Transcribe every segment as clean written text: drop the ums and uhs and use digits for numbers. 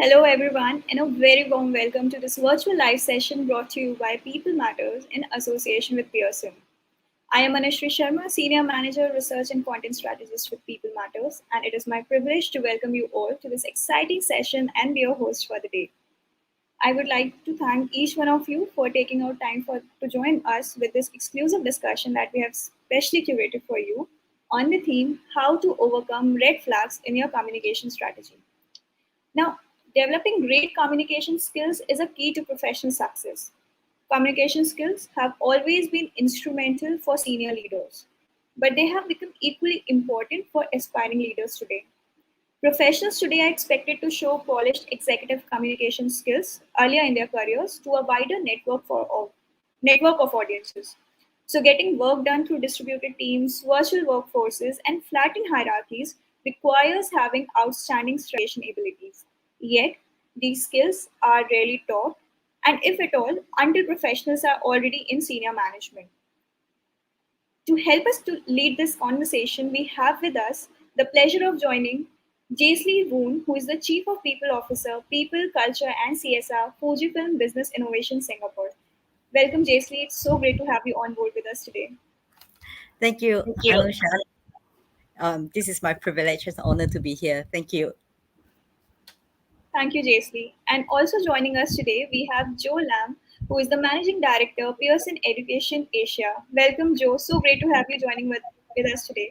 Hello, everyone, and a very warm welcome to this virtual live session brought to you by People Matters in association with Pearson. I am Anushree Sharma, Senior Manager, Research and Content Strategist with People Matters, and it is my privilege to welcome you all to this exciting session and be your host for the day. I would like to thank each one of you for taking out time to join us with this exclusive discussion that we have specially curated for you on the theme How to Overcome Red Flags in Your Communication Strategy. Now, developing great communication skills is a key to professional success. Communication skills have always been instrumental for senior leaders, but they have become equally important for aspiring leaders today. Professionals today are expected to show polished executive communication skills earlier in their careers to a wider network of audiences. So, getting work done through distributed teams, virtual workforces, and flattened hierarchies requires having outstanding strategic abilities. Yet, these skills are rarely taught, and if at all, until professionals are already in senior management. To help us to lead this conversation, we have with us the pleasure of joining Jaisley Woon, who is the Chief of People Officer, People, Culture and CSR, Fujifilm Business Innovation Singapore. Welcome, Jaisley. It's so great to have you on board with us today. Thank you, Thank you. Anusha. This is my privilege and honor to be here. Thank you. Thank you, Jaisley. And also joining us today, we have Joe Lam, who is the Managing Director, Pearson Education Asia. Welcome, Joe. So great to have you joining with us today.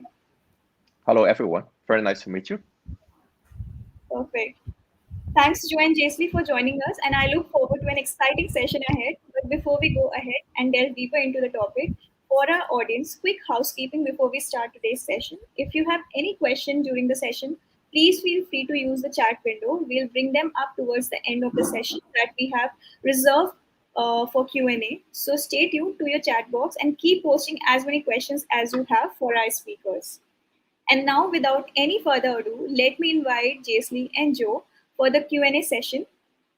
Hello, everyone. Very nice to meet you. Perfect. Thanks, Joe and Jaisley, for joining us, and I look forward to an exciting session ahead. But before we go ahead and delve deeper into the topic, for our audience, quick housekeeping before we start today's session. If you have any question during the session, please feel free to use the chat window. We'll bring them up towards the end of the session that we have reserved for Q&A. So stay tuned to your chat box and keep posting as many questions as you have for our speakers. And now, without any further ado, let me invite Jaisley and Joe for the Q&A session.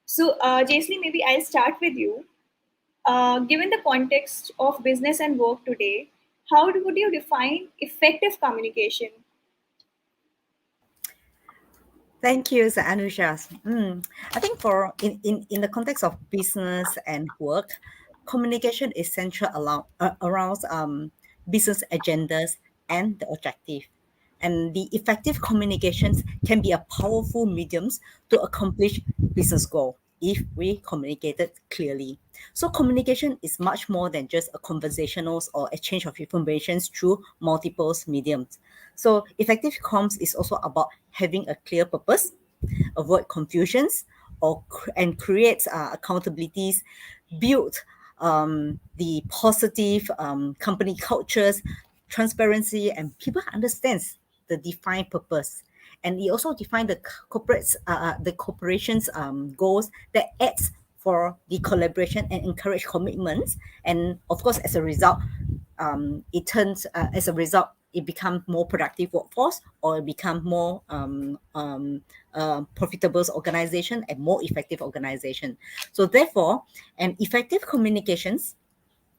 So, Jaisley, maybe I'll start with you. Given the context of business and work today, would you define effective communication? Thank you, Sir Anusha. I think in the context of business and work, communication is central around business agendas and the objective. And the effective communications can be a powerful mediums to accomplish business goal if we communicated clearly. So communication is much more than just a conversational or exchange of information through multiple mediums. So effective comms is also about having a clear purpose, avoid confusions, and create accountabilities, build the positive company cultures, transparency, and people understands the defined purpose. And it also define the corporation's goals that adds for the collaboration and encourage commitments. And of course, as a result, it becomes more productive workforce, or it become more profitable organization and more effective organization. So therefore, an effective communications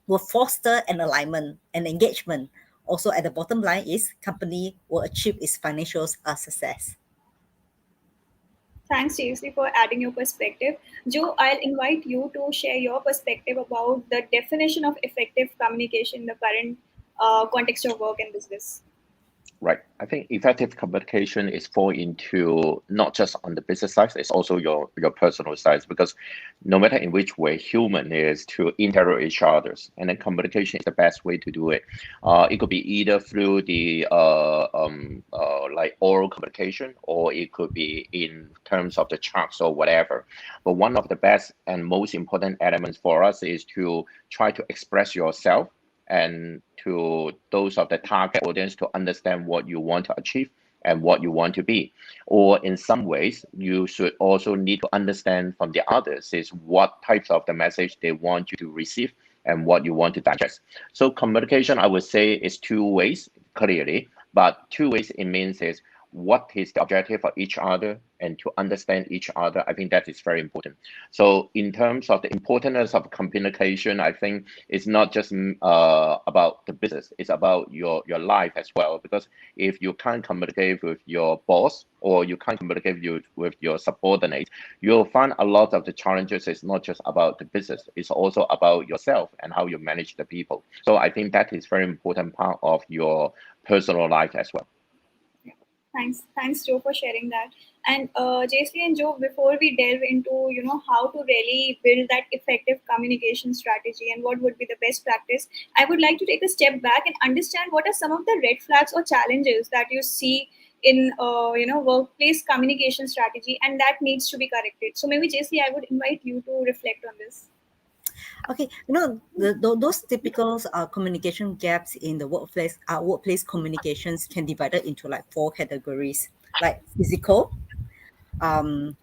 will foster an alignment and engagement. Also, at the bottom line is company will achieve its financial success. Thanks, Jaisley, for adding your perspective. Joe, I'll invite you to share your perspective about the definition of effective communication in the current context of work and business. Right. I think effective communication is fall into not just on the business side, it's also your personal side, because no matter in which way human is to interact with each others, and then communication is the best way to do it. It could be either through the like oral communication, or it could be in terms of the chats or whatever. But one of the best and most important elements for us is to try to express yourself, and to those of the target audience to understand what you want to achieve and what you want to be. Or in some ways, you should also need to understand from the others is what types of the message they want you to receive and what you want to digest. So communication, I would say, is two ways, clearly, but two ways it means is what is the objective for each other and to understand each other. I think that is very important. So in terms of the importance of communication, I think it's not just about the business, it's about your life as well. Because if you can't communicate with your boss or you can't communicate with your subordinate, you'll find a lot of the challenges is not just about the business, it's also about yourself and how you manage the people. So I think that is very important part of your personal life as well. Thanks, Joe, for sharing that. And JC and Joe, before we delve into how to really build that effective communication strategy and what would be the best practice, I would like to take a step back and understand what are some of the red flags or challenges that you see in workplace communication strategy and that needs to be corrected. So maybe JC, I would invite you to reflect on this. Okay, those typical communication gaps in the workplace communications can be divided into like 4 categories, like physical,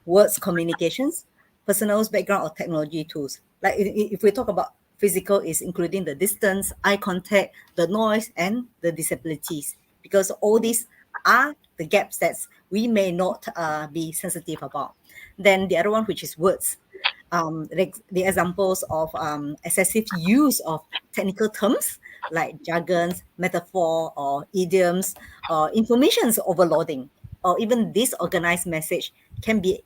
words communications, personal background or technology tools. Like if we talk about physical, is including the distance, eye contact, the noise, and the disabilities, because all these are the gaps that we may not be sensitive about. Then the other one, which is words, the examples of excessive use of technical terms like jargons, metaphor, or idioms, or information's overloading, or even disorganized message can be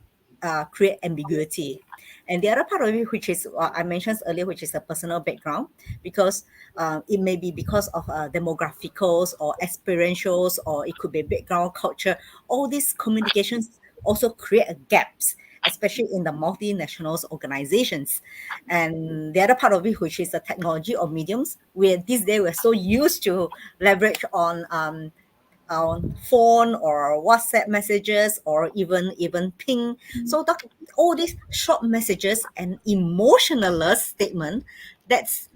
create ambiguity. And the other part of it, which is I mentioned earlier, which is a personal background, because it may be because of demographicals or experientials, or it could be background culture. All these communications also create gaps, especially in the multinationals organizations. And the other part of it, which is the technology or mediums, where these days we're so used to leverage on phone or WhatsApp messages or even ping. So all these short messages and emotionless statement that's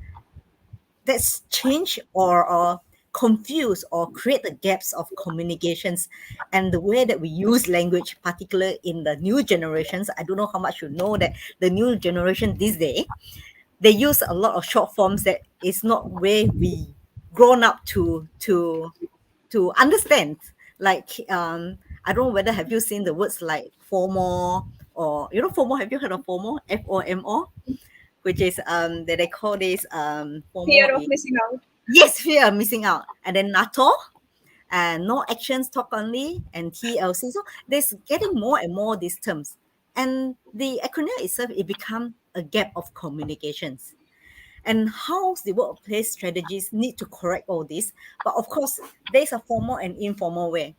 change or confuse or create the gaps of communications. And the way that we use language, particularly in the new generations, I don't know how much you know that the new generation these days, they use a lot of short forms that is not where we grown up to understand. Like I don't know whether have you seen the words like FOMO, or FOMO, have you heard of FOMO? FOMO, which is that they call this FOMO Fear of is, missing out. yes, fear of missing out. And then NATO, and no actions, talk only, and TLC. So there's getting more and more these terms. And the acronym itself, it become a gap of communications. And how the workplace strategies need to correct all this. But of course, there's a formal and informal way.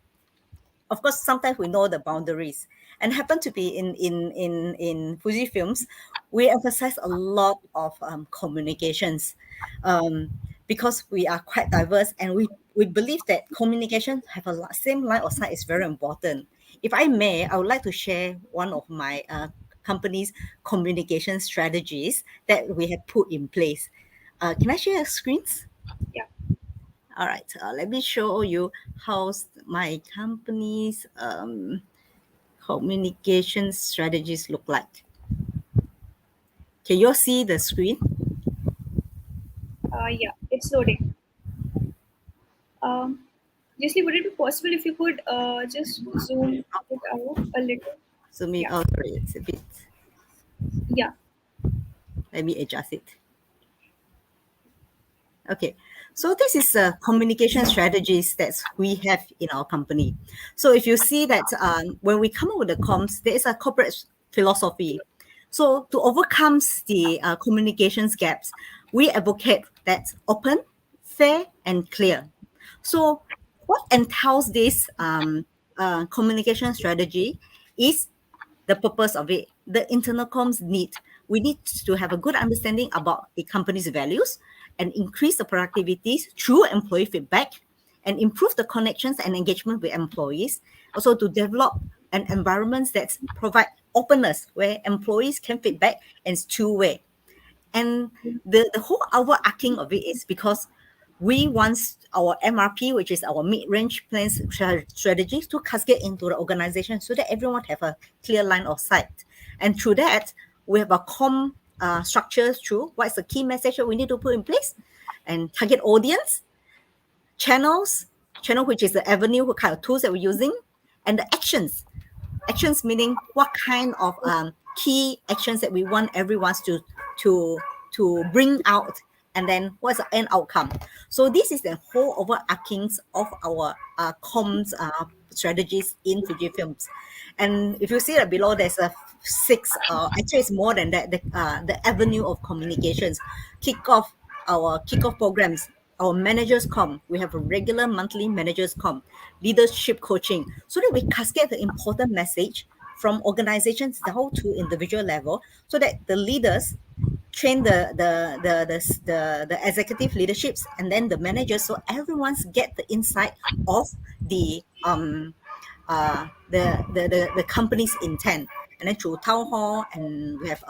Of course, sometimes we know the boundaries, and happen to be in Fuji films, we emphasize a lot of communications, um, because we are quite diverse, and we believe that communication have a same line of sight is very important. If I may, I would like to share one of my company's communication strategies that we have put in place. Can I share screens? Yeah. All right, let me show you how my company's communication strategies look like. Can you all see the screen? Yeah, it's loading. Um, Jesse, would it be possible if you could just zoom it out a little? Zoom in. Yeah, Oh, sorry, it's a bit. yeah, Let me adjust it. Okay, so this is communication strategies that we have in our company. So if you see that when we come up with the comms, there is a corporate philosophy. So to overcome the communications gaps, we advocate that open, fair, and clear. So what entails this communication strategy is the purpose of it. The internal comms need. We need to have a good understanding about the company's values and increase the productivity through employee feedback and improve the connections and engagement with employees. Also to develop an environment that provide openness where employees can feedback and it's two-way. And the whole overarching of it is because we want our MRP, which is our mid-range plans strategies, to cascade into the organization so that everyone have a clear line of sight. And through that, we have a structure through what's the key message that we need to put in place, and target audience, channels, channel which is the avenue, what kind of tools that we're using, and the actions meaning what kind of key actions that we want everyone to to bring out, and then what's the end outcome. So this is the whole overarching of our comms strategies in Fujifilms. And if you see that below, there's a six, actually it's more than that, the avenue of communications. Our kickoff programs, our managers com, we have a regular monthly managers com, leadership coaching, so that we cascade the important message from organizations down to individual level, so that the leaders train the executive leaderships and then the managers, so everyone's get the insight of the company's intent. And then through town hall, and we have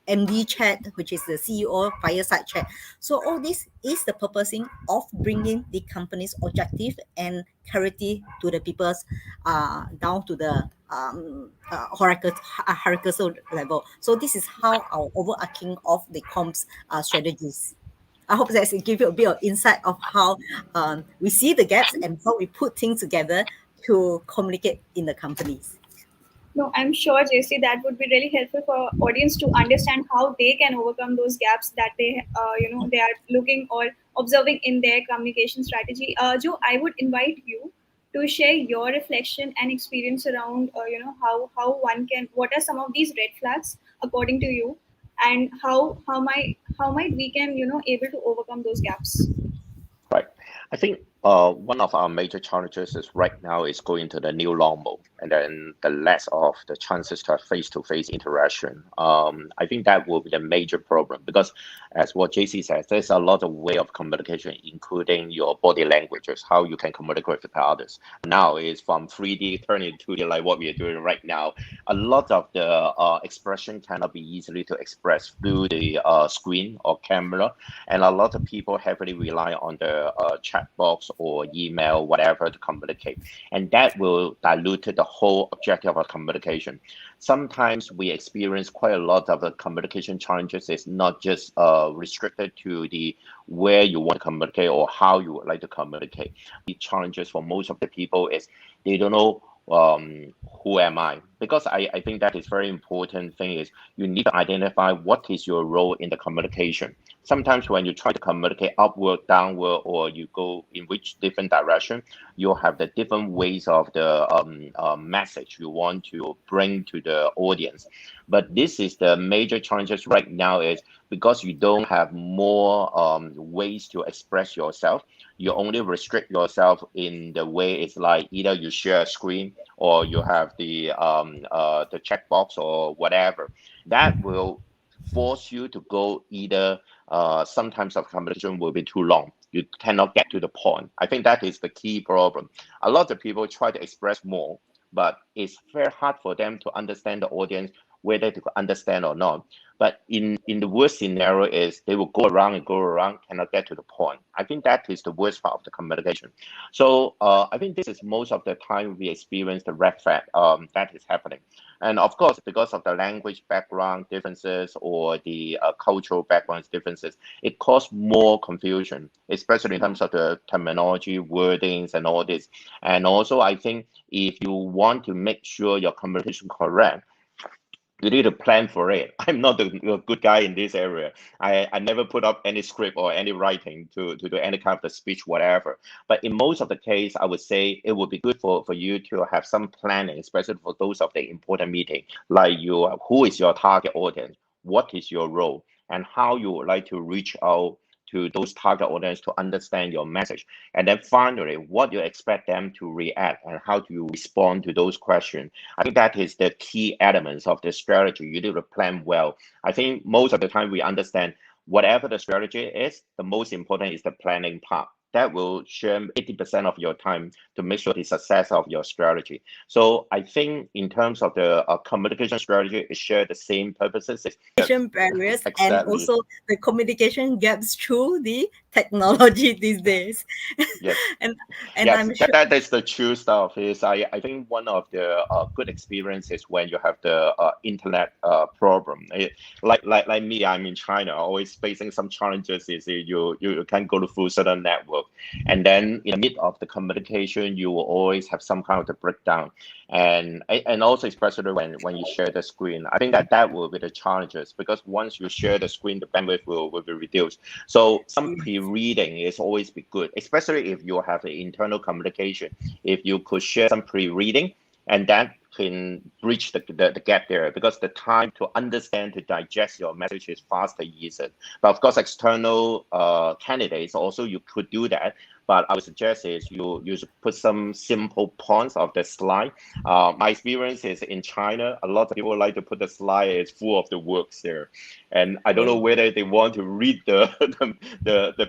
MD chat, which is the CEO fireside chat. So all this is the purposing of bringing the company's objective and clarity to the people's down to the horizontal level. So this is how our overarching of the comms strategies. I hope that it give you a bit of insight of how we see the gaps and how we put things together to communicate in the companies. No, I'm sure, JC, that would be really helpful for audience to understand how they can overcome those gaps that they are looking or observing in their communication strategy. Joe, I would invite you to share your reflection and experience around, how one can, what are some of these red flags according to you, and how might we can, able to overcome those gaps. Right. I think one of our major challenges is right now is going to the new normal, and then the less of the chances to have face-to-face interaction. I think that will be the major problem, because as what JC says, there's a lot of way of communication, including your body languages, how you can communicate with others. Now is from 3D turning to 2D, like what we are doing right now. A lot of the expression cannot be easily to express through the screen or camera, and a lot of people heavily rely on the chat box or email, whatever, to communicate, and that will dilute the whole objective of communication. Sometimes we experience quite a lot of the communication challenges. It's not just restricted to the where you want to communicate or how you would like to communicate. The challenges for most of the people is they don't know who am I, because I think that is very important thing is you need to identify what is your role in the communication. Sometimes when you try to communicate upward, downward, or you go in which different direction, you'll have the different ways of the message you want to bring to the audience. But this is the major challenges right now is because you don't have more ways to express yourself. You only restrict yourself in the way it's like either you share a screen or you have the checkbox or whatever. That will force you to go either sometimes the conversation will be too long. You cannot get to the point. I think that is the key problem. A lot of people try to express more, but it's very hard for them to understand the audience, whether to understand or not. But in the worst scenario is they will go around and go around, cannot get to the point. I think that is the worst part of the communication. So I think this is most of the time we experience the red flag that is happening. And of course, because of the language background differences or the cultural backgrounds differences, it causes more confusion, especially in terms of the terminology, wordings, and all this. And also, I think if you want to make sure your communication correct, you need to plan for it. I'm not a good guy in this area. I never put up any script or any writing to do any kind of the speech, whatever. But in most of the case, I would say it would be good for you to have some planning, especially for those of the important meeting, like who is your target audience, what is your role, and how you would like to reach out to those target audience to understand your message. And then finally, what you expect them to react and how do you respond to those questions. I think that is the key elements of the strategy. You need to plan well. I think most of the time we understand whatever the strategy is, the most important is the planning part. That will share 80% of your time to make sure the success of your strategy. So I think in terms of the communication strategy, it share the same purposes. Barriers and Exactly. also the communication gaps through the technology these days. Yes. and Yes, I'm sure. that is the true stuff. Is I think one of the good experiences when you have the internet problem. Like me, I'm in China, always facing some challenges. Is you can't go to full certain network, and then in the mid of the communication, you will always have some kind of the breakdown, and also especially when you share the screen. I think that will be the challenges because once you share the screen, the bandwidth will be reduced. So some pre-reading is always be good, especially if you have an internal communication. If you could share some pre-reading, and that can bridge the gap there because the time to understand, to digest your message is faster, easier. But of course, external candidates also you could do that. But I would suggest is you should put some simple points of the slide. My experience is in China, a lot of people like to put the slide is full of the works there, and I don't know whether they want to read the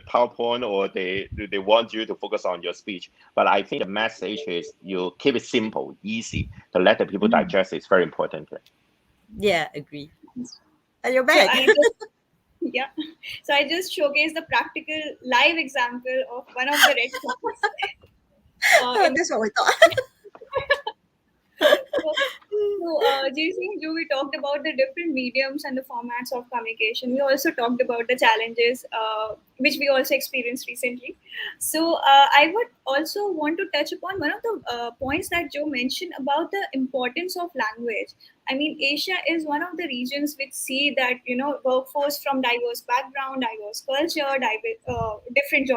PowerPoint or they want you to focus on your speech. But I think the message is you keep it simple, easy to let the people digest. It's very important. Yeah, agree. And you're So back. I just yeah. So I just showcased the practical live example of one of the red flags. In That's what we thought. so, JC and Joe, we talked about the different mediums and the formats of communication. We also talked about the challenges which we also experienced recently. So, I would also want to touch upon one of the points that Joe mentioned about the importance of language. I mean, Asia is one of the regions which see that workforce from diverse background, diverse culture, different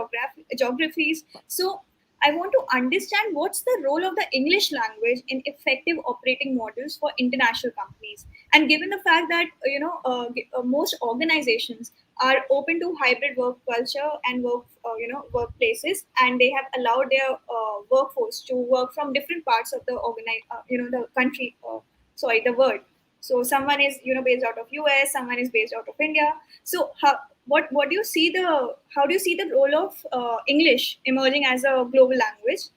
geographies. So I want to understand what's the role of the English language in effective operating models for international companies. And given the fact that most organizations are open to hybrid work culture and workplaces, and they have allowed their workforce to work from different parts of the the country, the world. So someone is based out of US, someone is based out of India. So what do you see the how do you see the role of English emerging as a global language,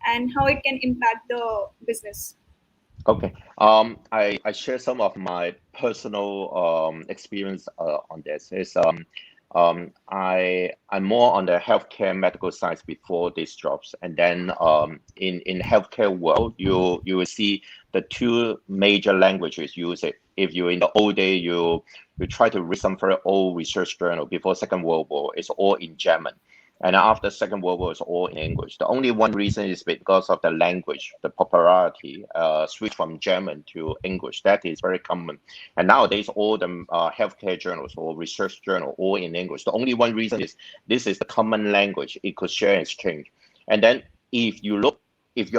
and how it can impact the business? Okay. I share some of my personal experience on this. I'm more on the healthcare medical science before these jobs, and then in healthcare world, you will see the two major languages used. If you in the old day, you try to read some very old research journal before Second World War, it's all in German. And after Second World War, it's all in English. The only one reason is because of the language, the popularity, switch from German to English. That is very common. And nowadays, all the healthcare journals or research journal, all in English. The only one reason is this is the common language. It could share and exchange. And then if you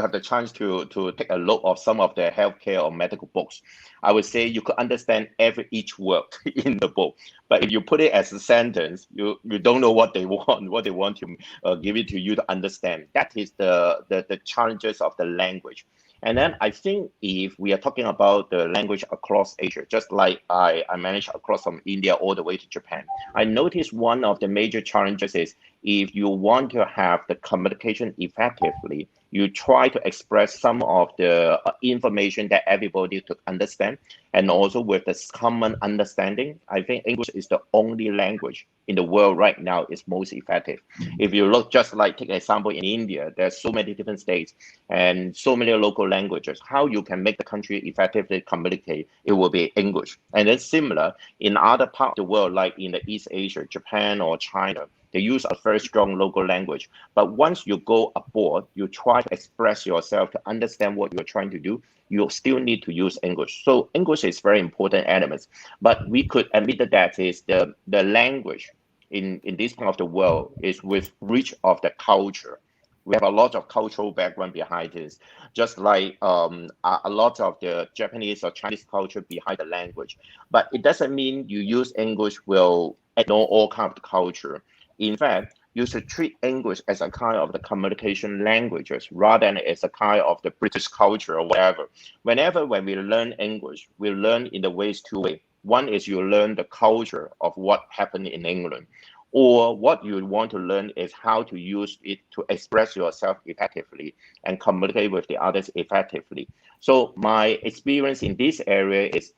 have the chance to take a look of some of the healthcare or medical books, I would say you could understand each word in the book. But if you put it as a sentence, you don't know what they want to give it to you to understand. That is the challenges of the language. And then I think if we are talking about the language across Asia, just like I managed across from India all the way to Japan, I noticed one of the major challenges is if you want to have the communication effectively, you try to express some of the information that everybody could understand, and also with this common understanding. I think English is the only language in the world right now is most effective. If you look, just like take an example in India, there's so many different states and so many local languages. How you can make the country effectively communicate, it will be English. And it's similar in other parts of the world, like in the East Asia, Japan or China. They use a very strong local language. But once you go abroad, you try to express yourself to understand what you're trying to do, you still need to use English. So English is very important element. But we could admit that is the language in this part of the world is with reach of the culture. We have a lot of cultural background behind this, just like a lot of the Japanese or Chinese culture behind the language. But it doesn't mean you use English will ignore all kind of culture. In fact, you should treat English as a kind of the communication languages rather than as a kind of the British culture or whatever. When we learn English, we learn in the ways two ways. One is you learn the culture of what happened in England, or what you want to learn is how to use it to express yourself effectively and communicate with the others effectively. So my experience in this area is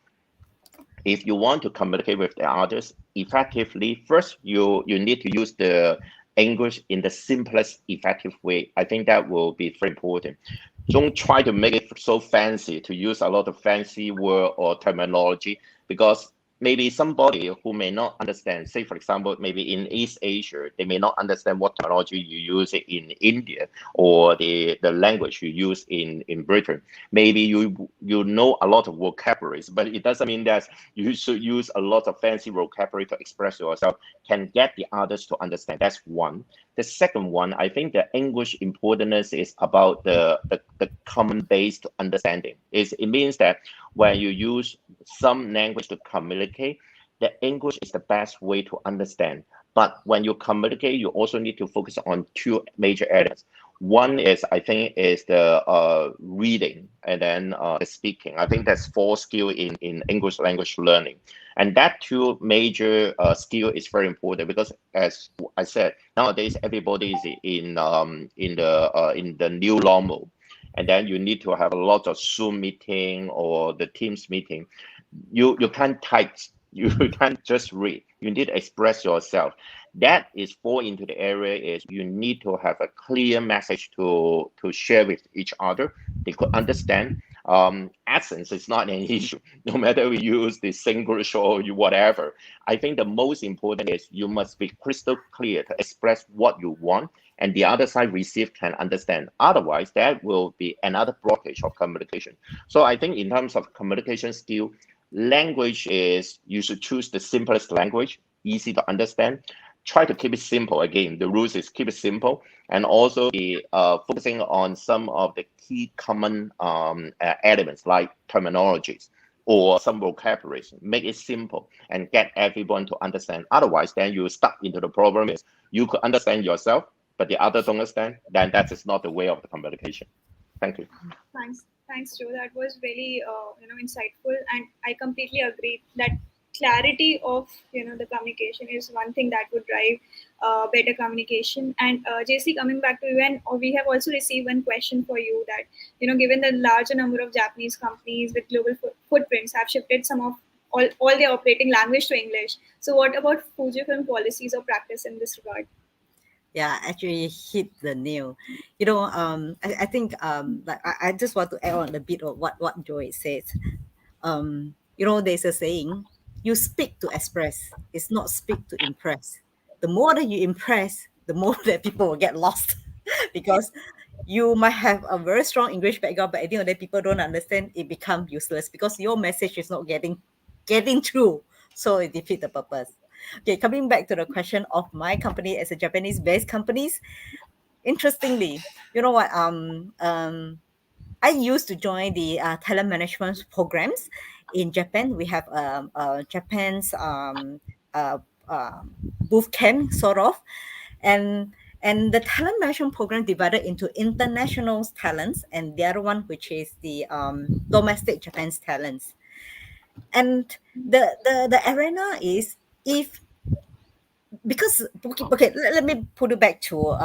if you want to communicate with the others effectively, first you need to use English in the simplest, effective way. I think that will be very important. Don't try to make it so fancy to use a lot of fancy word or terminology, because maybe somebody who may not understand, say for example, maybe in East Asia, they may not understand what terminology you use in India, or the language you use in Britain. Maybe you know a lot of vocabularies, but it doesn't mean that you should use a lot of fancy vocabulary to express yourself, can get the others to understand. That's one. The second one, I think the English importance is about the common base to understanding. It means that when you use some language to communicate, the English is the best way to understand. But when you communicate, you also need to focus on two major areas. One is, I think, is the reading, and then the speaking. I think that's four skill in English language learning. And that two major skill is very important, because as I said, nowadays everybody is in the new normal, and then you need to have a lot of Zoom meeting or the Teams meeting. You can't type, you can't just read. You need to express yourself. That is fall into the area is you need to have a clear message to share with each other. They could understand. Accents is not an issue, no matter we use the Singlish or you whatever. I think the most important is you must be crystal clear to express what you want, and the other side receive can understand. Otherwise, that will be another blockage of communication. So I think in terms of communication skill, language is you should choose the simplest language, easy to understand. Try to keep it simple. Again, the rules is keep it simple, and also be focusing on some of the key common elements like terminologies or some vocabularies. Make it simple and get everyone to understand. Otherwise, then you stuck into the problem is you could understand yourself, but the others don't understand. Then that is not the way of the communication. Thank you. Thanks, Joe. That was really insightful, and I completely agree that clarity of the communication is one thing that would drive better communication. And JC, coming back to you, and we have also received one question for you that given the larger number of Japanese companies with global footprints have shifted some of all their operating language to English. So, what about Fujifilm policies or practice in this regard? Yeah, actually hit the nail. I think like I just want to add on a bit of what Joy said. There's a saying, you speak to express, it's not speak to impress. The more that you impress, the more that people will get lost because you might have a very strong English background, but at the end of the day, people don't understand, it become useless because your message is not getting through. So it defeats the purpose. Okay, coming back to the question of my company as a Japanese-based companies, interestingly, you know what? I used to join the talent management programs in Japan. We have Japan's uh, boot camp sort of, and the talent management program divided into international talents and the other one which is the domestic Japan's talents. And the arena is if because okay, let me put it back to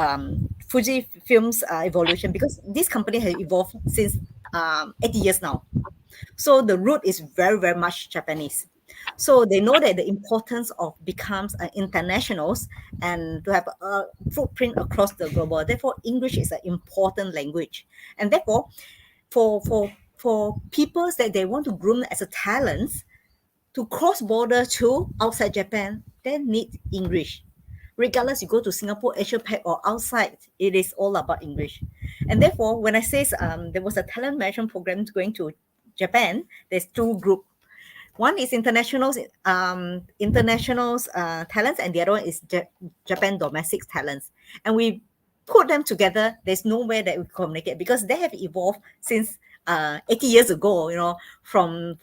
Fuji Film's evolution because this company has evolved since 80 years now. So the root is very, very much Japanese. So they know that the importance of becomes internationals and to have a footprint across the global. Therefore, English is an important language. And therefore, for people that they want to groom as a talent to cross border to outside Japan, they need English. Regardless, you go to Singapore, Asia Pac, or outside, it is all about English. And therefore, when I say there was a talent management program going to Japan, there's two group. One is internationals talents, and the other one is Japan domestic talents. And we put them together. There's no way that we communicate because they have evolved since 80 years ago. From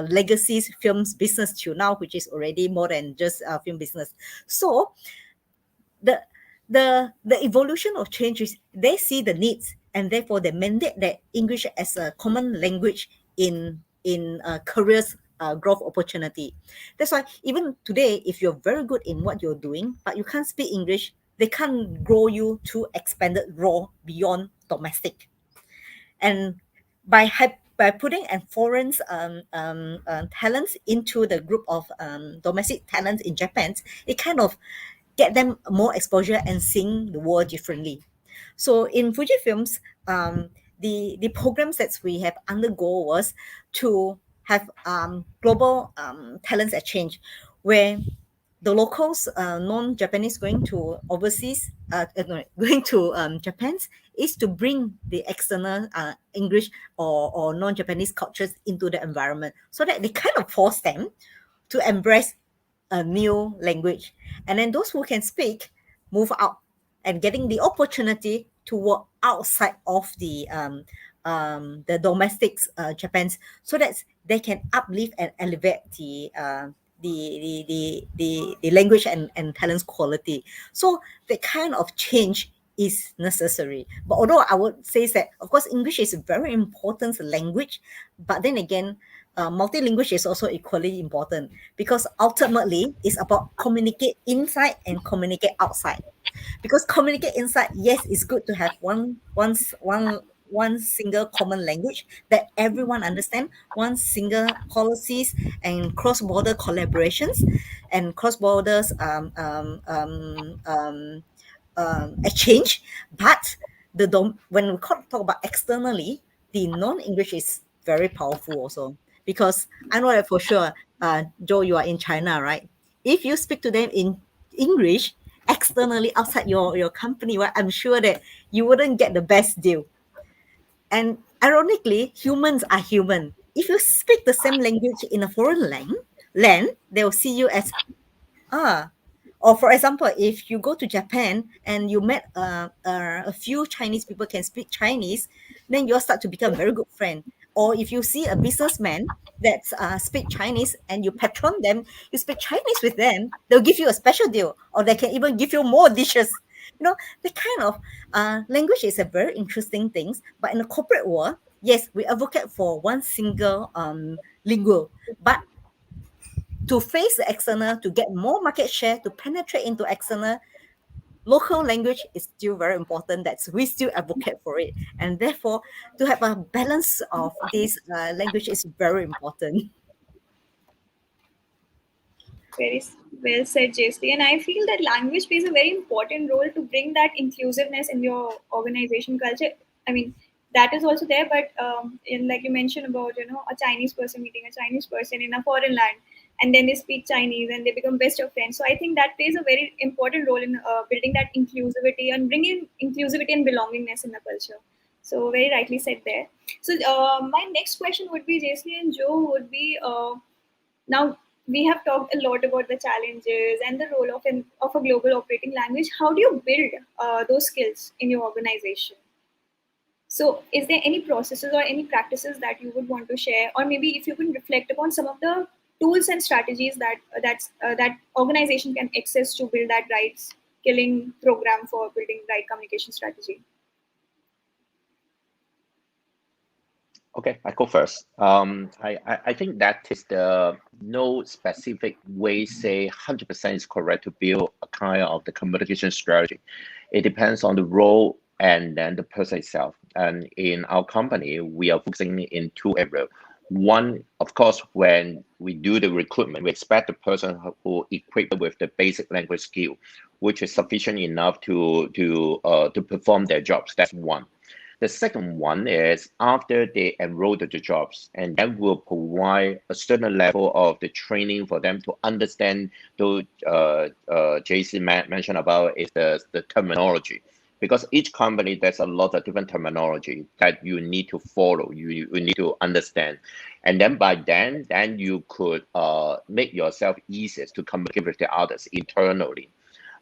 legacies films business to now, which is already more than just film business. So the the evolution of change is they see the needs and therefore they mandate that English as a common language in careers growth opportunity. That's why even today, if you're very good in what you're doing, but you can't speak English, they can't grow you to expanded role beyond domestic. And by putting and foreign talents into the group of domestic talents in Japan, it kind of get them more exposure and seeing the world differently. So in Fujifilms, the programs that we have undergo was to have global talents exchange, where the locals, non-Japanese going to overseas, no, going to Japan, is to bring the external English or non-Japanese cultures into the environment, so that they kind of force them to embrace a new language. And then those who can speak move out and getting the opportunity to work outside of the domestic Japan's, so that they can uplift and elevate the language and talents quality. So the kind of change is necessary. But although I would say that, of course, English is a very important language, but then again, multilingual is also equally important, because ultimately it's about communicate inside and communicate outside. Because communicate inside, yes, it's good to have one single common language that everyone understand, one single policies and cross-border collaborations and cross-borders exchange. But when we talk about externally, the non-English is very powerful also, because I know that for sure, Joe, you are in China, right? If you speak to them in English externally outside your company, well, I'm sure that you wouldn't get the best deal. And ironically, humans are human. If you speak the same language in a foreign land, they will see you as ah. Or for example, if you go to Japan and you met a few Chinese people can speak Chinese, then you'll start to become very good friend. Or if you see a businessman that speak Chinese and you patron them, you speak Chinese with them, they'll give you a special deal, or they can even give you more dishes. You know, the kind of language is a very interesting thing. But in the corporate world, yes, we advocate for one single lingual, but to face the external, to get more market share, to penetrate into external, local language is still very important. That's we still advocate for it, and therefore, to have a balance of this language is very important. Very well said, JSP. And I feel that language plays a very important role to bring that inclusiveness in your organization culture. I mean, that is also there, but like you mentioned about, a Chinese person meeting a Chinese person in a foreign land, and then they speak Chinese and they become best of friends. So I think that plays a very important role in building that inclusivity and bringing inclusivity and belongingness in the culture. So very rightly said there. So my next question would be, JC and Joe, would be now we have talked a lot about the challenges and the role of a global operating language. How do you build those skills in your organization? So, is there any processes or any practices that you would want to share, or maybe if you can reflect upon some of the tools and strategies that organization can access to build that right skilling program for building right communication strategy? Okay, I go first. I think that is the no specific way say 100% is correct to build a kind of the communication strategy. It depends on the role and then the person itself. And in our company, we are focusing in two areas. One, of course, when we do the recruitment, we expect the person who equipped with the basic language skill, which is sufficient enough to perform their jobs. That's one. The second one is after they enroll to the jobs, and then we'll provide a certain level of the training for them to understand. Though Jason mentioned about is the terminology, because each company there's a lot of different terminology that you need to follow, you need to understand, and then by then you could make yourself easiest to communicate with the others internally.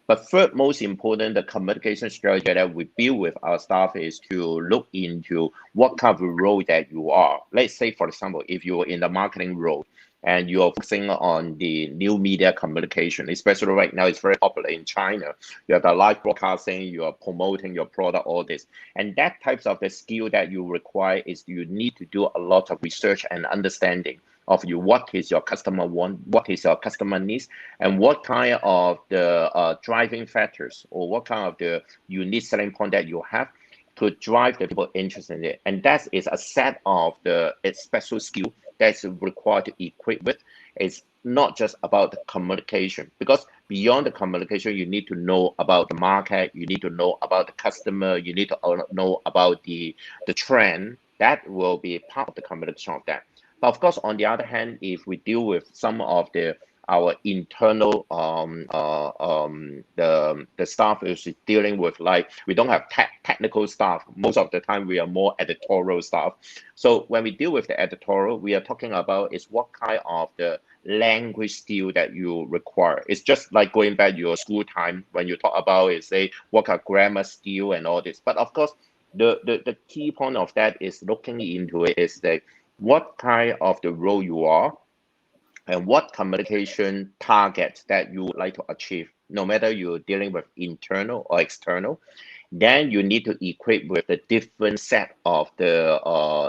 But third, most important, the communication strategy that we build with our staff is to look into what kind of role that you are. Let's say, for example, if you're in the marketing role and you're focusing on the new media communication, especially right now, it's very popular in China. You have the live broadcasting, you are promoting your product, all this. And that types of the skill that you require is you need to do a lot of research and understanding of you, what is your customer want, what is your customer needs, and what kind of the driving factors or what kind of the unique selling point that you have to drive the people interested in it. And that is a set of the special skill that's required to equip with. It's not just about the communication, because beyond the communication, you need to know about the market, you need to know about the customer, you need to know about the trend. That will be part of the communication of that. But of course, on the other hand, if we deal with some of our internal the staff is dealing with, like, we don't have technical staff. Most of the time we are more editorial staff. So when we deal with the editorial, we are talking about is what kind of the language skill that you require. It's just like going back your school time when you talk about is, say, what kind of grammar skill and all this. But of course, the key point of that is looking into it is that what kind of the role you are and what communication targets that you would like to achieve, no matter you're dealing with internal or external. Then you need to equip with the different set of the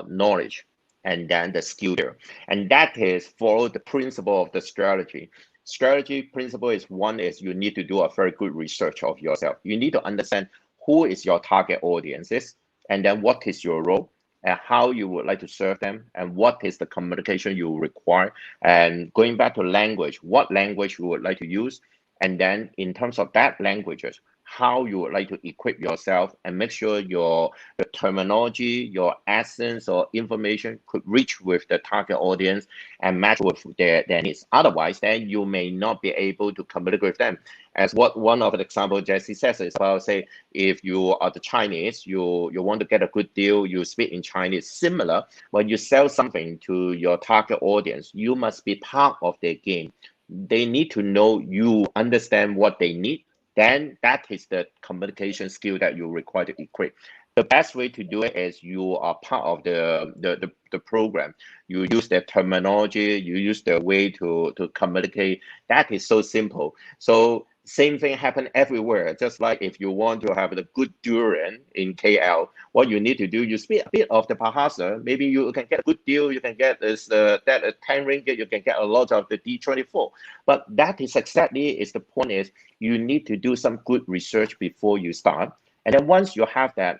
knowledge and then the skill there. And that is follow the principle of the strategy. Strategy principle is one is you need to do a very good research of yourself. You need to understand who is your target audiences, and then what is your role and how you would like to serve them, and what is the communication you require. And going back to language, what language you would like to use, and then in terms of that languages, how you would like to equip yourself and make sure your the terminology, your essence or information could reach with the target audience and match with their needs. Otherwise, then you may not be able to communicate with them. As what one of the example Jesse says is about, say, if you are the Chinese, you want to get a good deal, you speak in Chinese. Similar, when you sell something to your target audience, you must be part of their game. They need to know you understand what they need. Then that is the communication skill that you require to equip. The best way to do it is you are part of the program. You use the terminology, you use the way to communicate. That is so simple. So same thing happen everywhere. Just like if you want to have a good durian in KL, what you need to do, you speak a bit of the Bahasa. Maybe you can get a good deal. You can get this that 10 ringgit. You can get a lot of the D24. But that is exactly is the point is you need to do some good research before you start. And then once you have that,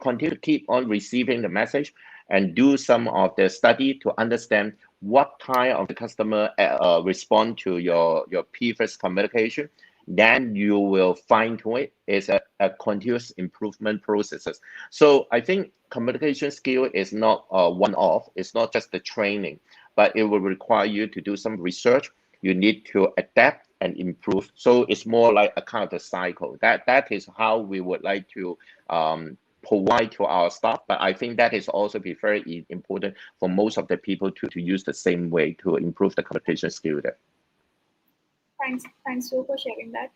continue to keep on receiving the message and do some of the study to understand what kind of the customer respond to your previous communication. Then you will fine tune it. It's a continuous improvement processes. So I think communication skill is not one off. It's not just the training, but it will require you to do some research. You need to adapt and improve. So it's more like a kind of a cycle. That is how we would like to provide to our staff. But I think that is also be very important for most of the people to use the same way to improve the communication skill there. Thanks so for sharing that.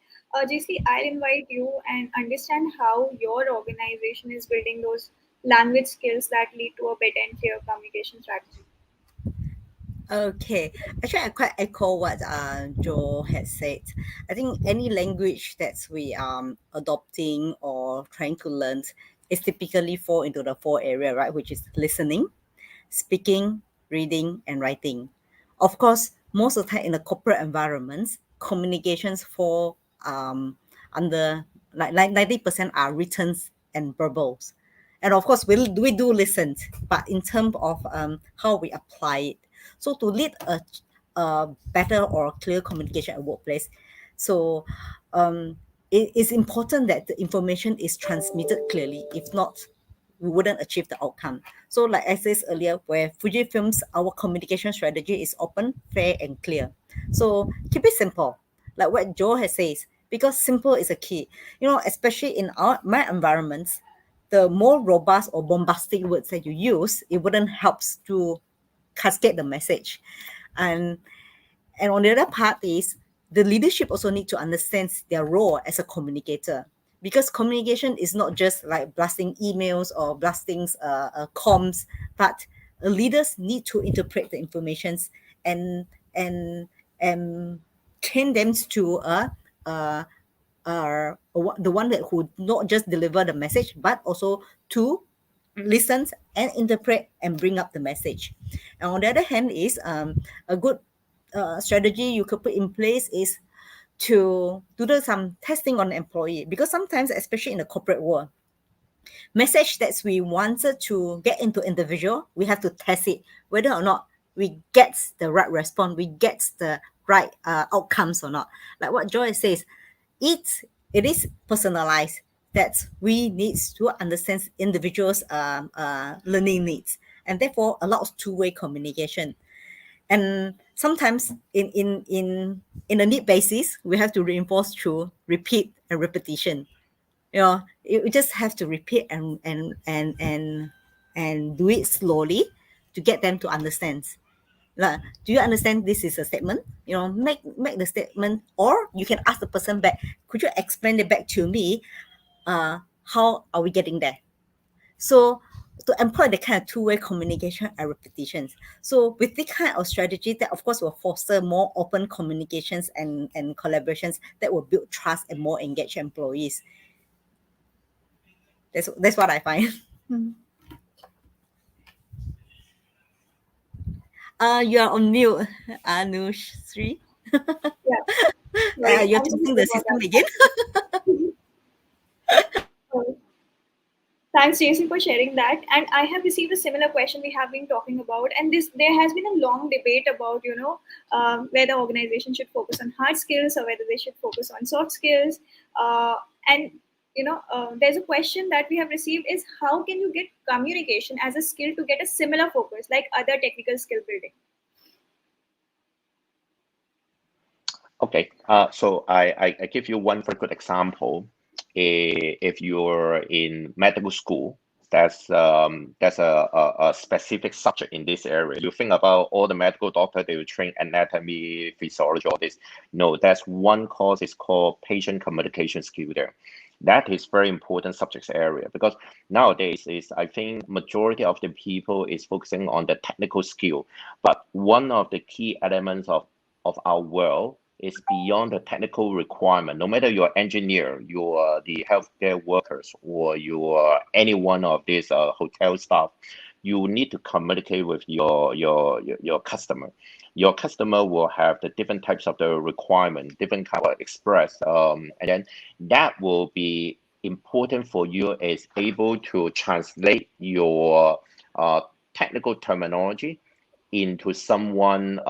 JC, I'll invite you and understand how your organization is building those language skills that lead to a better and clear communication strategy. Okay, actually, I quite echo what Joe has said. I think any language that we adopting or trying to learn is typically fall into the four area, right? Which is listening, speaking, reading, and writing. Of course, most of the time in the corporate environments, communications fall under like 90% are written and verbals. And of course, we do listen, but in terms of how we apply it. So to lead a better or clear communication at workplace, so it is important that the information is transmitted clearly. If not, we wouldn't achieve the outcome. So like I said earlier, where Fujifilm's our communication strategy is open, fair, and clear. So keep it simple, like what Joe has says, because simple is a key. You know, especially in my environments, the more robust or bombastic words that you use, it wouldn't help to cascade the message. And and on the other part is the leadership also need to understand their role as a communicator, because communication is not just like blasting emails or blasting comms, but leaders need to interpret the informations and and and train them to uh, the one that who not just deliver the message but also to listen and interpret and bring up the message. And on the other hand is a good strategy you could put in place is to do some testing on the employee, because sometimes especially in the corporate world, message that we wanted to get into individual, we have to test it whether or not we get the right response, we get the right outcomes or not. Like what Joy says, it is personalized. That we need to understand individuals' learning needs, and therefore allows two-way communication. And sometimes in a need basis, we have to reinforce through repeat and repetition. You just have to repeat and do it slowly to get them to understand. Like, do you understand this is a statement? Make the statement, or you can ask the person back. Could you explain it back to me? How are we getting there? So to employ the kind of two-way communication and repetitions. So with this kind of strategy, that of course will foster more open communications and collaborations that will build trust and more engaged employees. That's what I find. You are on mute, Anushri. Yeah, sorry. You're I'm so testing sorry the about system again. that. Thanks, Jason, for sharing that. And I have received a similar question we have been talking about. And this, there has been a long debate about, whether organizations should focus on hard skills or whether they should focus on soft skills. And there's a question that we have received is how can you get communication as a skill to get a similar focus like other technical skill building? Okay, so I give you one very good example. If you're in medical school, that's a specific subject in this area. You think about all the medical doctor, they will train anatomy, physiology, all this. No, that's one course is called patient communication skill there. That is very important subject area because nowadays is I think majority of the people is focusing on the technical skill, but one of the key elements of our world is beyond the technical requirement. No matter you're engineer, you're the healthcare workers, or you're any one of these hotel staff, you need to communicate with your customer. Your customer will have the different types of the requirement, different kind of express, and then that will be important for you is able to translate your technical terminology into someone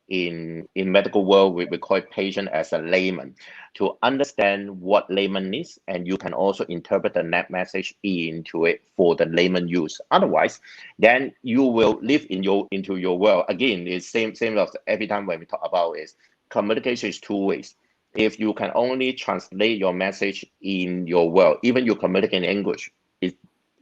in medical world, we call it patient as a layman, to understand what layman needs, and you can also interpret the net message into it for the layman use. Otherwise, then you will live into your world. Again, it's same as every time when we talk about is communication is two ways. If you can only translate your message in your world, even you communicate in English,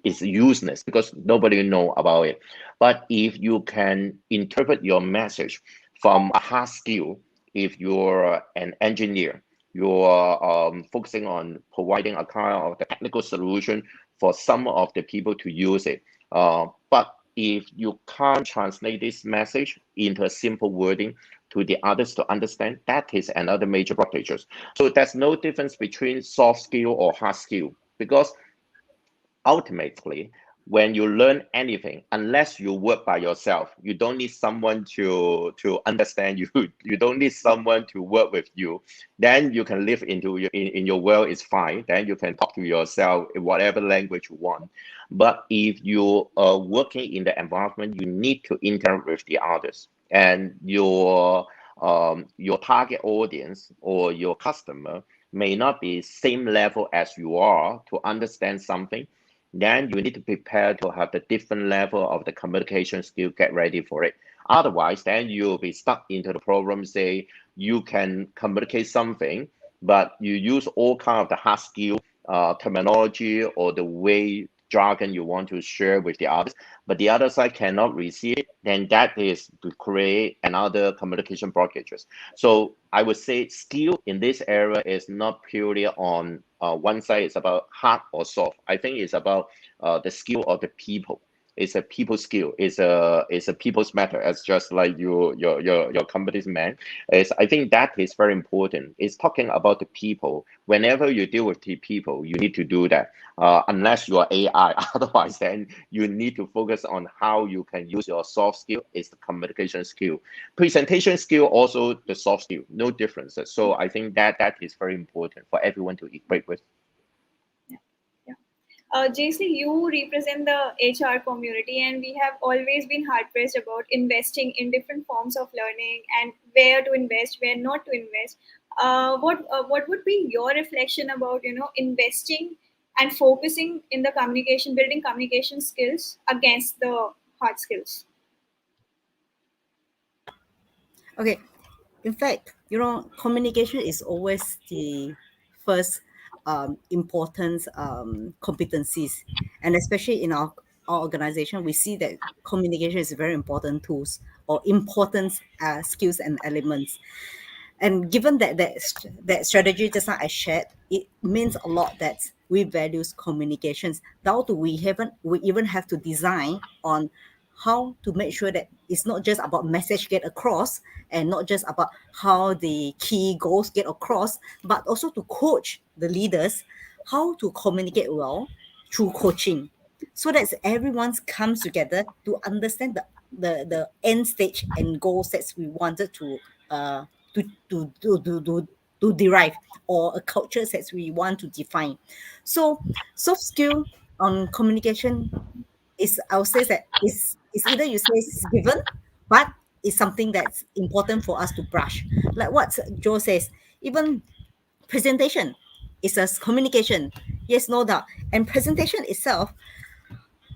it's useless because nobody know about it. But if you can interpret your message from a hard skill, if you're an engineer, you're focusing on providing a kind of the technical solution for some of the people to use it. But if you can't translate this message into a simple wording to the others to understand, that is another major blockages. So there's no difference between soft skill or hard skill because ultimately, when you learn anything, unless you work by yourself, you don't need someone to understand you. You don't need someone to work with you. Then you can live into in your world is fine. Then you can talk to yourself in whatever language you want. But if you are working in the environment, you need to interact with the others, and your target audience or your customer may not be same level as you are to understand something. Then you need to prepare to have the different level of the communication skill, get ready for it. Otherwise, then you'll be stuck into the problem, say you can communicate something, but you use all kind of the hard skill terminology or the way jargon you want to share with the others, but the other side cannot receive it, then that is to create another communication blockages. So I would say skill in this area is not purely on one side, it's about hard or soft. I think it's about the skill of the people. It's a people skill. It's a people's matter. As just like your company's man. I think that is very important. It's talking about the people. Whenever you deal with the people, you need to do that. Unless you are AI, otherwise then you need to focus on how you can use your soft skill. Is the communication skill, presentation skill, also the soft skill. No differences. So I think that is very important for everyone to equate with. Yeah. Yeah. JC, you represent the HR community, and we have always been hard pressed about investing in different forms of learning and where to invest, where not to invest. What would be your reflection about investing and focusing in the communication, building communication skills against the hard skills? Okay. In fact, communication is always the first important competencies, and especially in our organization, we see that communication is a very important tools or important skills and elements. And given that strategy just now I shared, it means a lot that we values communications. Down to we even have to design on how to make sure that it's not just about message get across and not just about how the key goals get across, but also to coach the leaders how to communicate well through coaching, so that everyone comes together to understand the end stage and goals that we wanted uh to to to to to, to derive, or a culture that we want to define. So soft skill on communication is, I would say that is either you say it's given, but it's something that's important for us to brush. Like what Joe says, even presentation is a communication. Yes, no doubt. And presentation itself,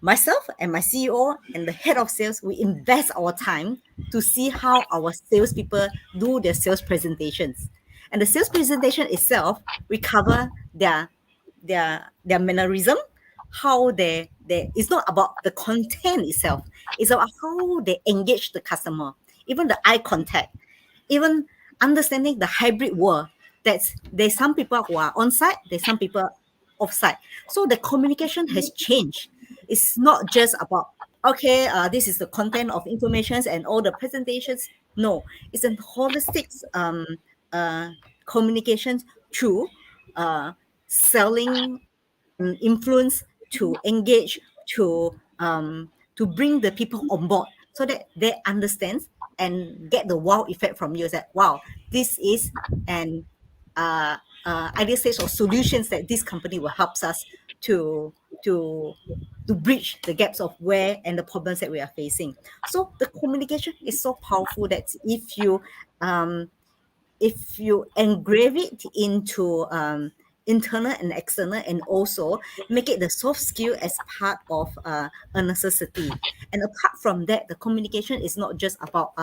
myself and my CEO and the head of sales, we invest our time to see how our salespeople do their sales presentations. And the sales presentation itself, we cover their mannerism, how they it's not about the content itself, it's about how they engage the customer, even the eye contact, even understanding the hybrid world. That's there's some people who are on site, there's some people off site. So the communication has changed. It's not just about okay, this is the content of informations and all the presentations. No, it's a holistic uh, communications through uh, selling, influence, to engage, to bring the people on board so that they understand and get the wow effect from you, that wow, this is an uh, ideal stage of solutions that this company will help us to to to bridge the gaps of where and the problems that we are facing. So the communication is so powerful that um, if you engrave it into internal and external, and also make it the soft skill as part of a necessity. And apart from that, the communication is not just about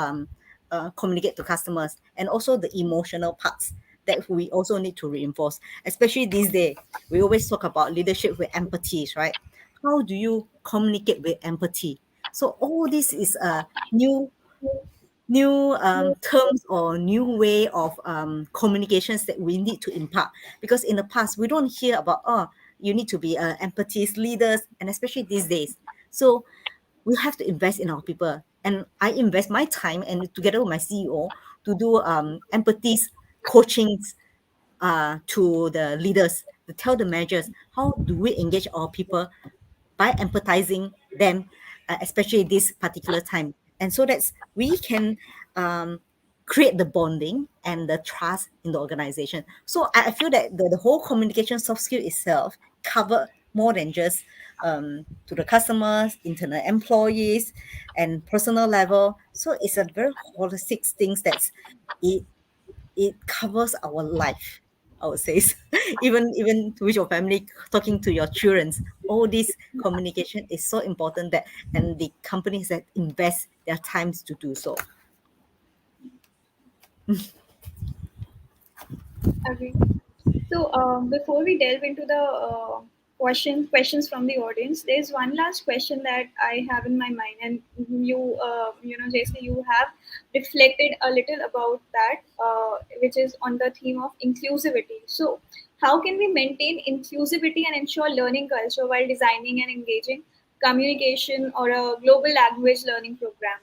communicate to customers, and also the emotional parts that we also need to reinforce, especially these days. We always talk about leadership with empathy, right? How do you communicate with empathy? So all this is a new terms or new way of communications that we need to impart, because in the past we don't hear about, oh, you need to be empathy leaders, and especially these days. So we have to invest in our people, and I invest my time and together with my CEO to do empathy coachings to the leaders, to tell the managers how do we engage our people by empathizing them, especially this particular time. And so that's we can um, create the bonding and the trust in the organization. So I feel that the whole communication soft skill itself cover more than just to the customers, internal employees, and personal level. So it's a very holistic things that's it it covers our life, I would say. Even with your family, talking to your children, all this communication is so important, that and the companies that invest their times to do so. Okay. So before we delve into the questions from the audience, there's one last question that I have in my mind, and Jason, you have reflected a little about that, which is on the theme of inclusivity. So, how can we maintain inclusivity and ensure learning culture while designing and engaging communication or a global language learning program?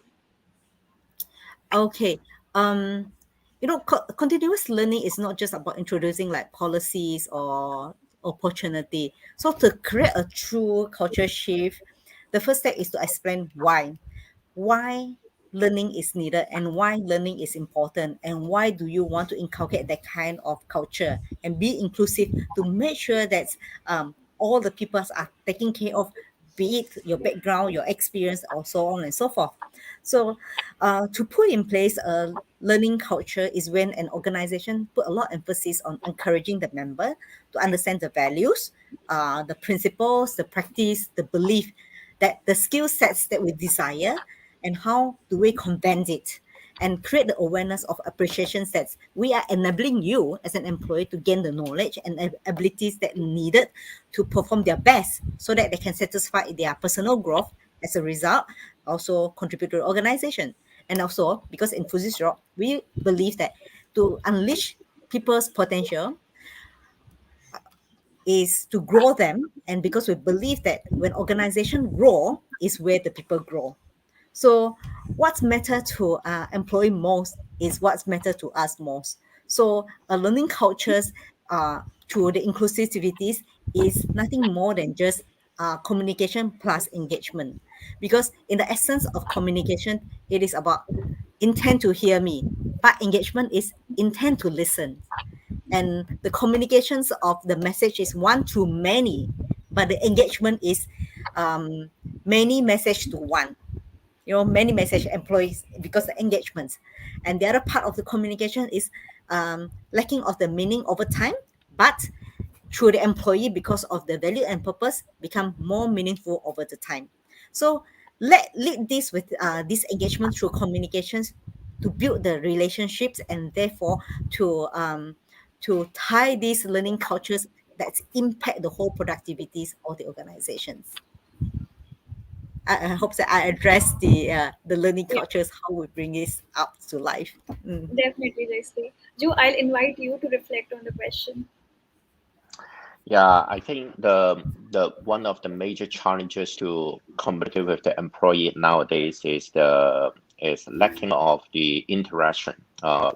Okay. Um, continuous learning is not just about introducing like policies or opportunity. So to create a true culture shift, the first step is to explain why learning is needed, and why learning is important, and why do you want to inculcate that kind of culture and be inclusive, to make sure that all the people are taken care of, be it your background, your experience, or so on and so forth. So to put in place a learning culture is when an organization put a lot of emphasis on encouraging the member to understand the values, the principles, the practice, the belief, that the skill sets that we desire, and how do we convent it, and create the awareness of appreciation sets. We are enabling you as an employee to gain the knowledge and abilities that needed to perform their best so that they can satisfy their personal growth. As a result, also contribute to the organization. And also, because in Fuzzy's Rock, we believe that to unleash people's potential is to grow them. And because we believe that when organization grow is where the people grow. So what's matter to employee most is what's matter to us most. So learning cultures through the inclusivities is nothing more than just communication plus engagement. Because in the essence of communication, it is about intent to hear me, but engagement is intent to listen. And the communications of the message is one to many, but the engagement is many message to one, many message employees, because the engagements. And the other part of the communication is lacking of the meaning over time, but through the employee, because of the value and purpose, become more meaningful over the time. So let lead this with this engagement through communications to build the relationships, and therefore to tie these learning cultures that impact the whole productivities of the organizations. I hope that I address the learning Yeah, cultures, how we bring this up to life. definitely, Leslie. Joe, I'll invite you to reflect on the question. Yeah, I think the one of the major challenges to communicate with the employee nowadays is lacking of the interaction.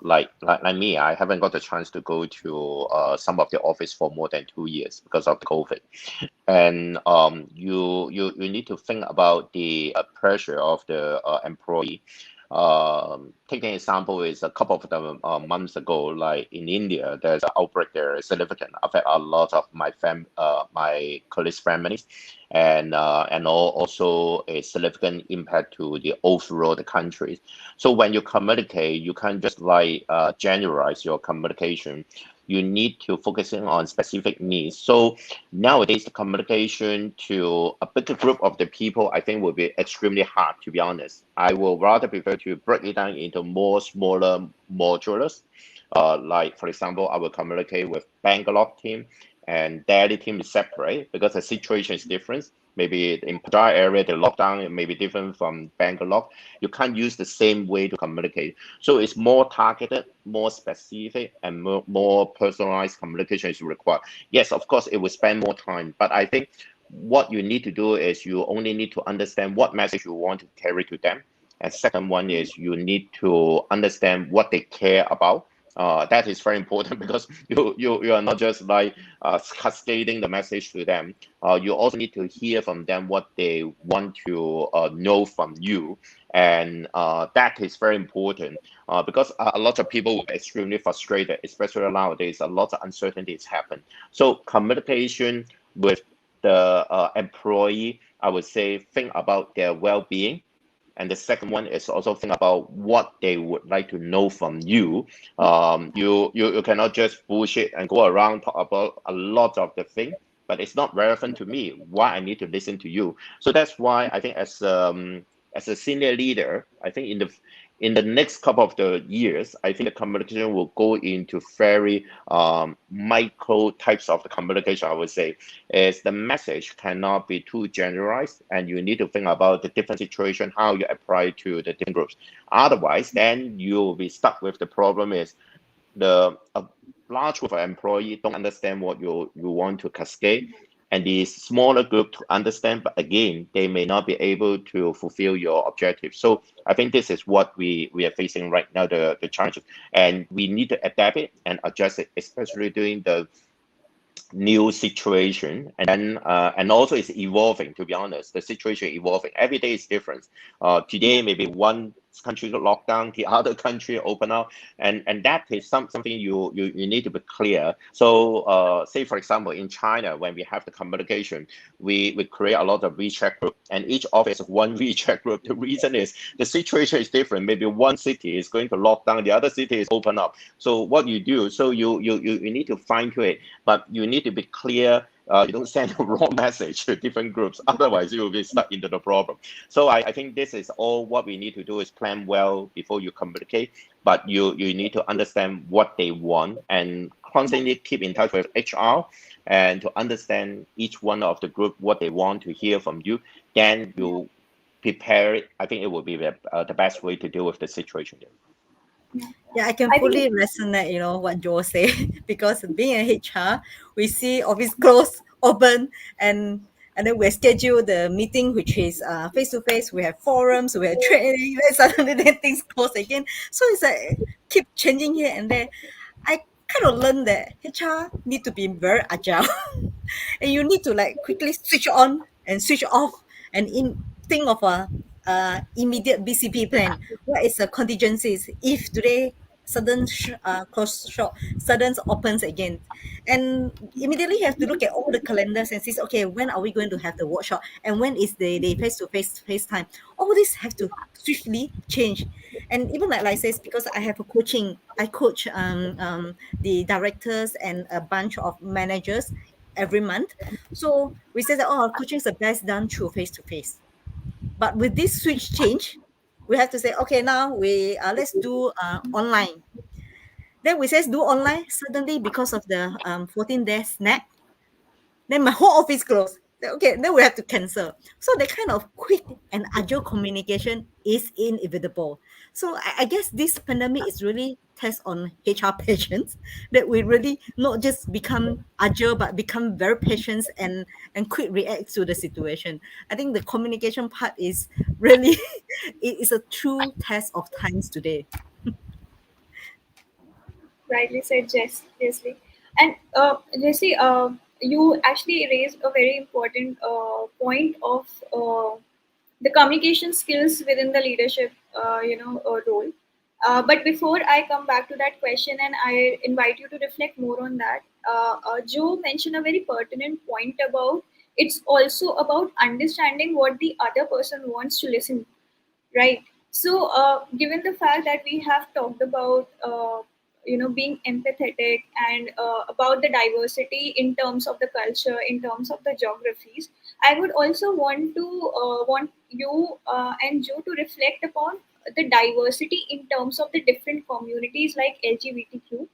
Like me, I haven't got the chance to go to some of the office for more than 2 years because of the COVID. And you need to think about the pressure of the employee. Taking an example is a couple of them months ago, like in India, there's an outbreak there, significant, affect a lot of my colleagues' families, and also a significant impact to the overall the country. So when you communicate, you can't just like generalize your communication. You need to focusing on specific needs. So nowadays, the communication to a bigger group of the people, I think, will be extremely hard, to be honest. I will rather prefer to break it down into more smaller modules. Like, for example, I will communicate with Bangalore team and Delhi team is separate because the situation is different. Maybe in Punjab area, the lockdown may be different from Bangalore. You can't use the same way to communicate. So it's more targeted, more specific, and more personalized communication is required. Yes, of course, it will spend more time, but I think what you need to do is you only need to understand what message you want to carry to them. And second one is you need to understand what they care about. That is very important because you are not just like cascading the message to them. You also need to hear from them what they want to know from you, and that is very important because a lot of people are extremely frustrated, especially nowadays. A lot of uncertainties happen. So communication with the employee, I would say, think about their well-being. And the second one is also think about what they would like to know from you. You cannot just bullshit and go around talk about a lot of the thing, but it's not relevant to me. Why I need to listen to you? So that's why I think as a senior leader, I think in the next couple of the years, I think the communication will go into very micro types of the communication. I would say is the message cannot be too generalized, and you need to think about the different situation, how you apply to the different groups. Otherwise, then you will be stuck with the problem is the a large group of employees don't understand what you want to cascade, and the smaller group to understand, but again, they may not be able to fulfill your objectives. So I think this is what we are facing right now, the challenges, and we need to adapt it and adjust it, especially during the new situation. And also it's evolving, to be honest. The situation evolving every day is different. Today maybe one country lock down, the other country open up, and that is something you need to be clear. So say for example in China, when we have the communication, we create a lot of WeChat group, and each office has one WeChat group. The reason is the situation is different. Maybe one city is going to lock down, the other city is open up. So what you do, so you need to fine tune it, but you need to be clear. You don't send a wrong message to different groups, otherwise you will be stuck into the problem. So I think this is all what we need to do, is plan well before you communicate, but you need to understand what they want and constantly keep in touch with HR and to understand each one of the group what they want to hear from you. Then you prepare it. I think it will be the best way to deal with the situation. Yeah, I can I fully think resonate, what Joe said, because being a HR, we see office close, open, and then we schedule the meeting, which is face to face. We have forums, we have training, then suddenly then things close again. So it's like keep changing here and there. I kind of learned that HR need to be very agile, and you need to like quickly switch on and switch off, and think of a immediate BCP plan. What is the contingencies if today sudden close shop, sudden opens again, and immediately you have to look at all the calendars and see, okay, when are we going to have the workshop, and when is the face to face time. All this have to swiftly change. And even like I says, because I have a coaching, I coach the directors and a bunch of managers every month. So we say that, oh, coaching is the best done through face to face. But with this switch change, we have to say, okay, now we let's do online. Then we says do online. Suddenly, because of the 14-day snap, then my whole office closed. Okay, then we have to cancel. So the kind of quick and agile communication is inevitable. So I guess this pandemic is really test on HR patience, that we really not just become agile but become very patient and quick react to the situation. I think the communication part is really it is a true test of times today. rightly said, Jessie. And Jessie, you actually raised a very important point of the communication skills within the leadership, role. But before I come back to that question, and I invite you to reflect more on that, Joe mentioned a very pertinent point about it's also about understanding what the other person wants to listen, right? So given the fact that we have talked about being empathetic and about the diversity in terms of the culture, in terms of the geographies, I would also want you and Joe to reflect upon the diversity in terms of the different communities like LGBTQ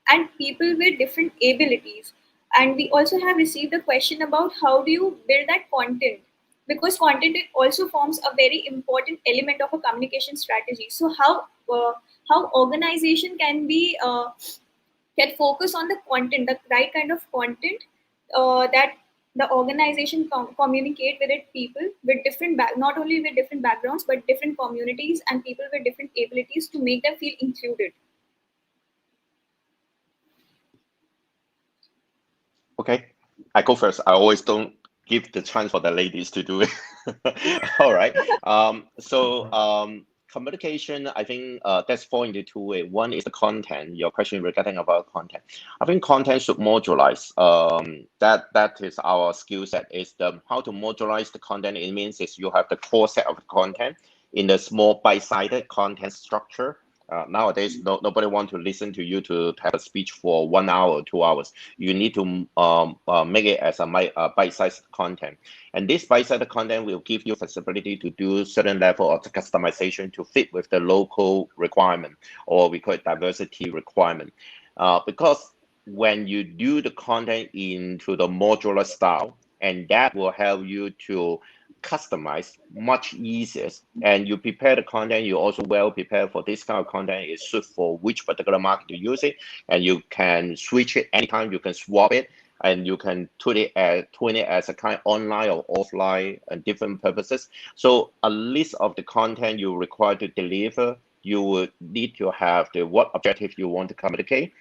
and people with different abilities. And we also have received a question about how do you build that content, because content it also forms a very important element of a communication strategy. So how organization can focus on the content, the right kind of content that the organization communicate with it people with not only with different backgrounds but different communities and people with different abilities to make them feel included. Okay, I go first. I always don't give the chance for the ladies to do it. All right. Communication, I think that's fall into two ways. One is the content. Your question regarding about content. I think content should modularize. That is our skill set. Is the how to modularize the content. It means is you have the core set of content in the small bite-sided content structure. Nowadays, nobody want to listen to you to have a speech for 1 hour, 2 hours. You need to make it as a bite-sized content. And this bite-sized content will give you flexibility to do certain level of customization to fit with the local requirement, or we call it diversity requirement. Because when you do the content into the modular style, and that will help you to customize much easier, and you prepare the content, you also well prepared for this kind of content is suit for which particular market to use it, and you can switch it anytime, you can swap it, and you can twin it as a kind of online or offline and different purposes. So a list of the content you require to deliver, you would need to have the what objective you want to communicate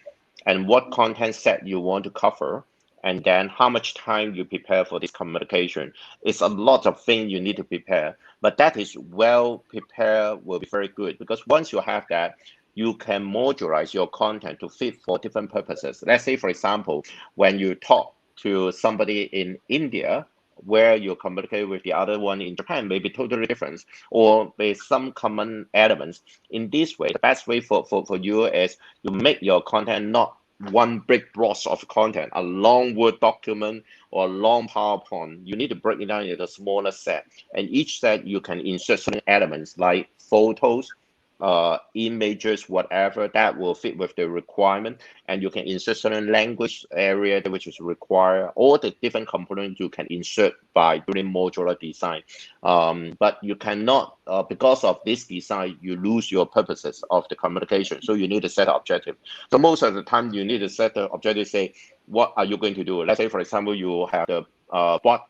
and what content set you want to cover, and then how much time you prepare for this communication. It's a lot of things you need to prepare, but that is well prepared will be very good, because once you have that, you can modularize your content to fit for different purposes. Let's say, for example, when you talk to somebody in India, where you communicate with the other one in Japan may be totally different, or there's some common elements. In this way, the best way for you is you make your content not one big block of content, a long Word document or a long PowerPoint. You need to break it down into a smaller set. And each set you can insert certain elements like photos, images, whatever that will fit with the requirement. And you can insert certain language area which is required. All the different components you can insert by doing modular design. But you cannot, because of this design, you lose your purposes of the communication. So you need to set an objective. So most of the time you need to set the objective, say, what are you going to do? Let's say, for example, you have the board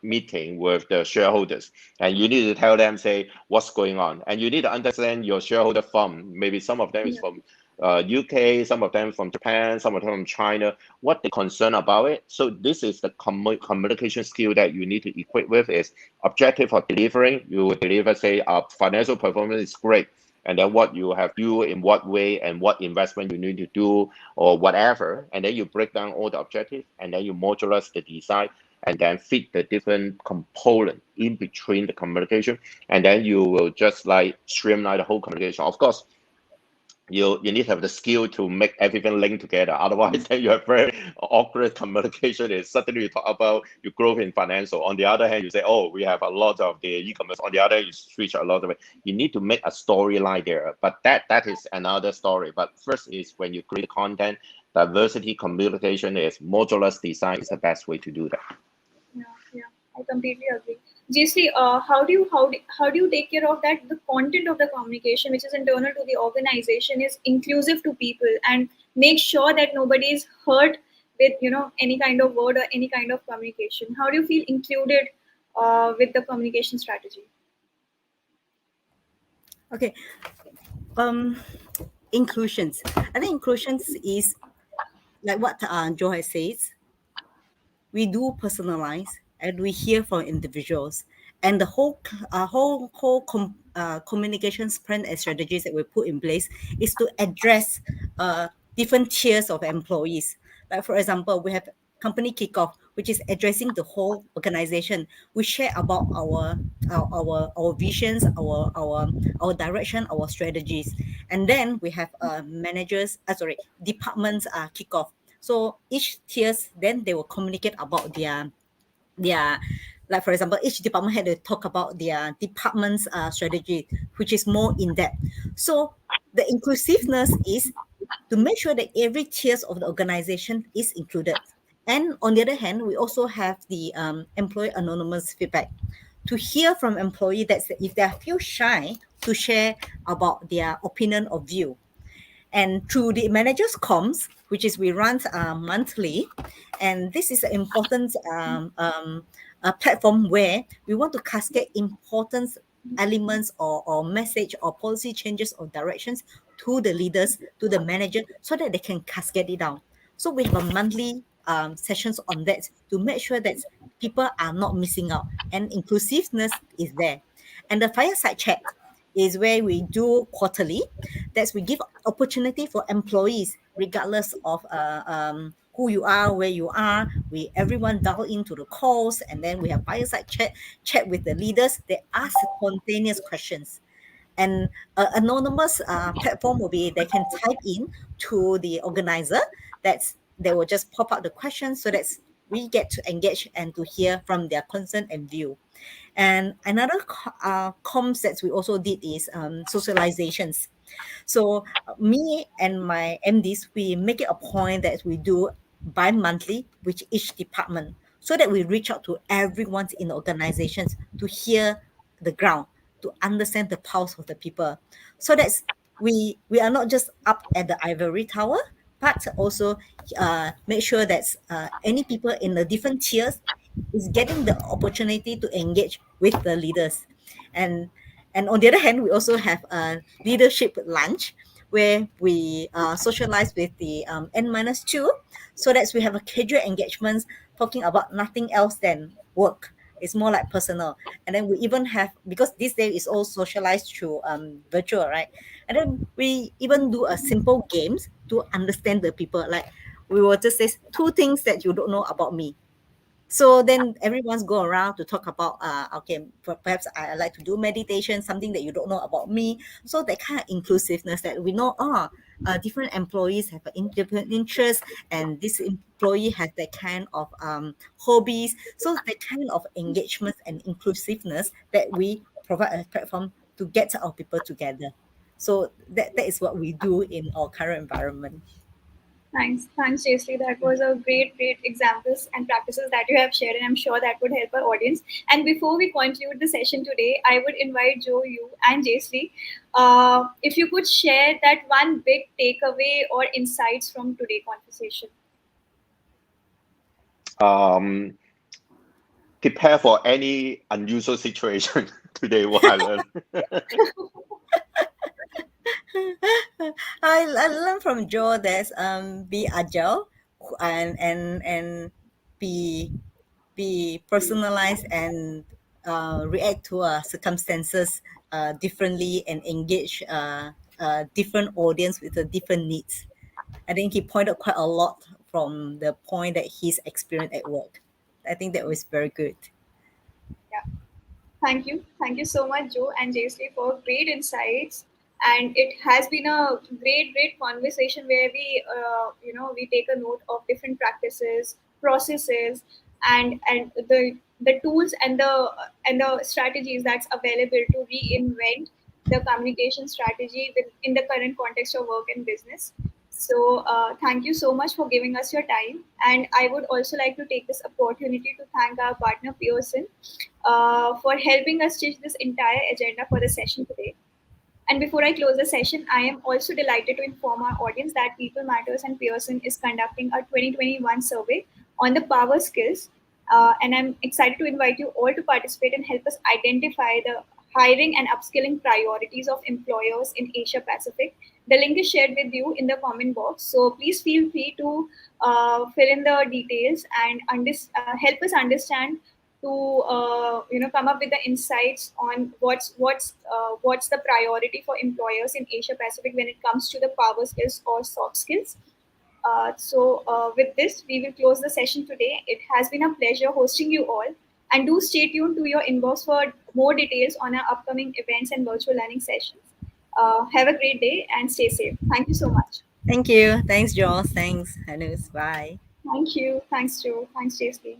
meeting with the shareholders, and you need to tell them, say, what's going on. And you need to understand your shareholder from, maybe some of them is from UK, some of them from Japan, some of them from China, what they concern about it. So this is the communication skill that you need to equip with, is objective for delivering. You will deliver, say, our financial performance is great, and then what you have to do in what way and what investment you need to do or whatever. And then you break down all the objectives, and then you modularize the design, and then fit the different component in between the communication. And then you will just like streamline the whole communication. Of course, you need to have the skill to make everything link together. Otherwise, then you have very awkward communication. Is suddenly you talk about your growth in financial. On the other hand, you say, oh, we have a lot of the e-commerce. On the other hand, you switch a lot of it. You need to make a storyline there. But that is another story. But first is when you create content, diversity communication is modular design is the best way to do that. Yeah, yeah, I completely agree. JC, how do you take care of that? The content of the communication, which is internal to the organization, is inclusive to people, and make sure that nobody is hurt with any kind of word or any kind of communication. How do you feel included with the communication strategy? Okay. Um, Inclusions. I think inclusions is like what Joe has said. We do personalize and we hear from individuals, and the whole communications plan and strategies that we put in place is to address different tiers of employees. Like for example, we have company kickoff, which is addressing the whole organization. We share about our visions, our direction, our strategies, and then we have departments kickoff. So each tiers, then they will communicate about their like for example, each department had to talk about their department's strategy, which is more in depth. So the inclusiveness is to make sure that every tiers of the organization is included. And on the other hand, we also have the employee anonymous feedback to hear from employee that if they feel shy to share about their opinion or view. And through the managers comms, which is we run monthly, and this is an important platform where we want to cascade important elements or message or policy changes or directions to the leaders, to the manager, so that they can cascade it down. So we have a monthly sessions on that to make sure that people are not missing out and inclusiveness is there. And the fireside chat is where we do quarterly. That's we give opportunity for employees, regardless of who you are, where you are. We everyone dial into the calls, and then we have fireside chat with the leaders. They ask spontaneous questions, and anonymous platform will be they can type in to the organizer. That's they will just pop out the questions so that we get to engage and to hear from their concern and view. And another comms that we also did is socializations. So me and my MDs, we make it a point that we do bi-monthly with each department so that we reach out to everyone in the organizations to hear the ground, to understand the pulse of the people. So that's we are not just up at the ivory tower, but also make sure that any people in the different tiers is getting the opportunity to engage with the leaders. And and on the other hand, we also have a leadership lunch where we socialize with the N minus two. so that we have a casual engagements talking about nothing else than work. It's more like personal. And then we even have, because this day is all socialized through virtual, right? And then we even do a simple games to understand the people. Like we will just say two things that you don't know about me. So then everyone's go around to talk about, okay, perhaps I like to do meditation, something that you don't know about me. So that kind of inclusiveness that we know, different employees have a different interest, and this employee has that kind of hobbies. So that kind of engagement and inclusiveness that we provide a platform to get our people together. So that is what we do in our current environment. Thanks, Jayashree. That was a great examples and practices that you have shared, and I'm sure that would help our audience. And before we conclude the session today, I would invite Joe, you, and Jayashree, if you could share that one big takeaway or insights from today conversation. Um, Prepare for any unusual situation today. What I learned. I learned from Joe that be agile and be be personalized and react to circumstances differently and engage different audience with a different needs. I think he pointed quite a lot from the point that he's experienced at work. I think that was very good. Yeah. Thank you so much, Joe and Jayashree, for great insights. And it has been a great conversation where we take a note of different practices, processes, and the tools and the strategies that's available to reinvent the communication strategy in the current context of work and business. So thank you so much for giving us your time. And I would also like to take this opportunity to thank our partner Pearson for helping us stitch this entire agenda for the session today. And before I close the session, I am also delighted to inform our audience that People Matters and Pearson is conducting a 2021 survey on the power skills. And I'm excited to invite you all to participate and help us identify the hiring and upskilling priorities of employers in Asia Pacific. The link is shared with you in the comment box. So please feel free to fill in the details and help us understand to come up with the insights on what's the priority for employers in Asia Pacific when it comes to the power skills or soft skills. With this, we will close the session today. It has been a pleasure hosting you all. And do stay tuned to your inbox for more details on our upcoming events and virtual learning sessions. Have a great day and stay safe. Thank you so much. Thank you. Thanks, Joe. Thanks, Hanus. Bye. Thank you. Thanks, Joe. Thanks, Jasley.